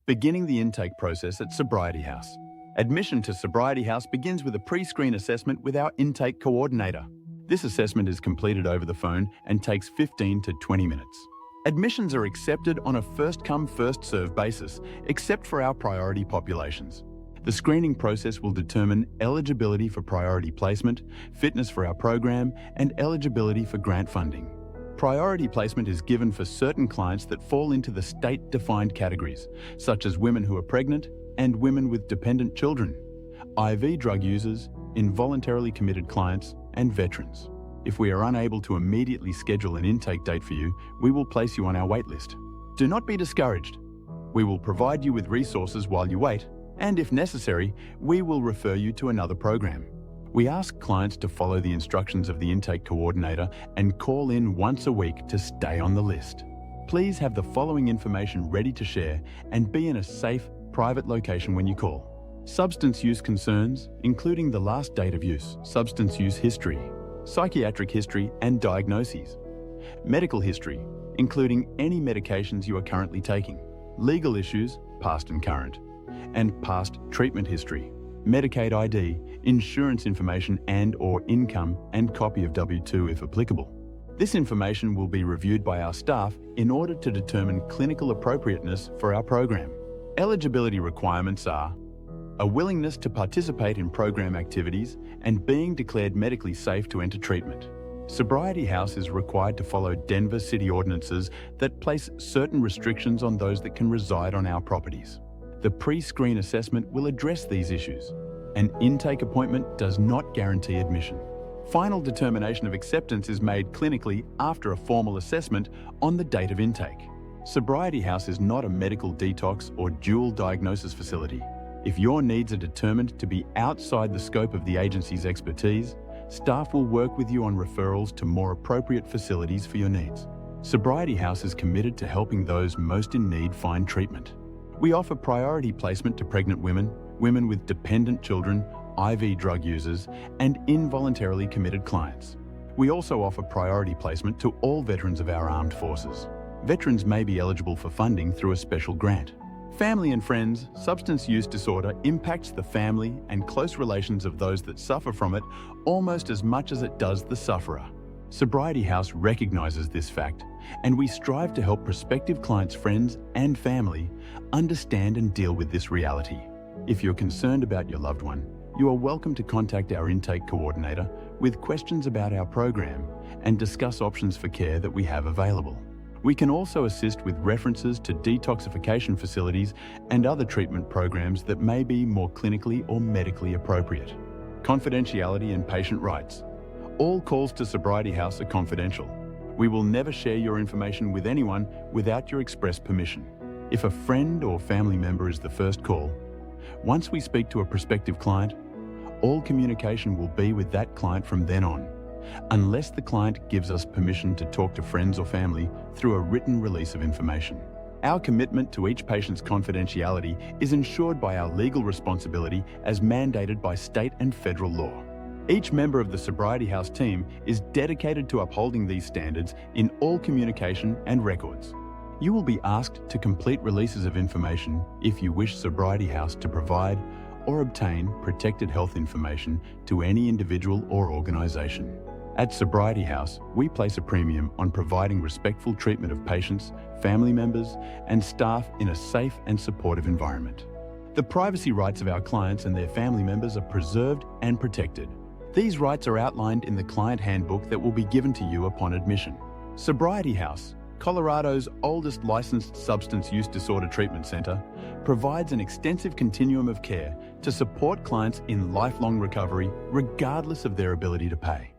Beginning the intake process at Sobriety House. Admission to Sobriety House begins with a pre-screen assessment with our intake coordinator. This assessment is completed over the phone and takes 15 to 20 minutes. Admissions are accepted on a first-come, first-served basis, except for our priority populations. The screening process will determine eligibility for priority placement, fitness for our program, and eligibility for grant funding. Priority placement is given for certain clients that fall into the state-defined categories, such as women who are pregnant and women with dependent children, IV drug users, involuntarily committed clients, and veterans. If we are unable to immediately schedule an intake date for you, we will place you on our waitlist. Do not be discouraged. We will provide you with resources while you wait, and if necessary, we will refer you to another program. We ask clients to follow the instructions of the intake coordinator and call in once a week to stay on the list. Please have the following information ready to share and be in a safe, private location when you call. Substance use concerns, including the last date of use, substance use history, psychiatric history and diagnoses, medical history, including any medications you are currently taking, legal issues, past and current, and past treatment history, Medicaid ID, insurance information and/or income, and copy of W-2 if applicable. This information will be reviewed by our staff in order to determine clinical appropriateness for our program. Eligibility requirements are a willingness to participate in program activities and being declared medically safe to enter treatment. Sobriety House is required to follow Denver city ordinances that place certain restrictions on those that can reside on our properties. The pre-screen assessment will address these issues. An intake appointment does not guarantee admission. Final determination of acceptance is made clinically after a formal assessment on the date of intake. Sobriety House is not a medical detox or dual diagnosis facility. If your needs are determined to be outside the scope of the agency's expertise, staff will work with you on referrals to more appropriate facilities for your needs. Sobriety House is committed to helping those most in need find treatment. We offer priority placement to pregnant women, women with dependent children, IV drug users, and involuntarily committed clients. We also offer priority placement to all veterans of our armed forces. Veterans may be eligible for funding through a special grant. Family and friends, substance use disorder impacts the family and close relations of those that suffer from it almost as much as it does the sufferer. Sobriety House recognizes this fact, and we strive to help prospective clients' friends and family understand and deal with this reality. If you're concerned about your loved one, you are welcome to contact our intake coordinator with questions about our program and discuss options for care that we have available. We can also assist with references to detoxification facilities and other treatment programs that may be more clinically or medically appropriate. Confidentiality and patient rights. All calls to Sobriety House are confidential. We will never share your information with anyone without your express permission. If a friend or family member is the first call, once we speak to a prospective client, all communication will be with that client from then on, unless the client gives us permission to talk to friends or family through a written release of information. Our commitment to each patient's confidentiality is ensured by our legal responsibility as mandated by state and federal law. Each member of the Sobriety House team is dedicated to upholding these standards in all communication and records. You will be asked to complete releases of information if you wish Sobriety House to provide or obtain protected health information to any individual or organization. At Sobriety House, we place a premium on providing respectful treatment of patients, family members, and staff in a safe and supportive environment. The privacy rights of our clients and their family members are preserved and protected. These rights are outlined in the client handbook that will be given to you upon admission. Sobriety House, Colorado's oldest licensed substance use disorder treatment center, provides an extensive continuum of care to support clients in lifelong recovery regardless of their ability to pay.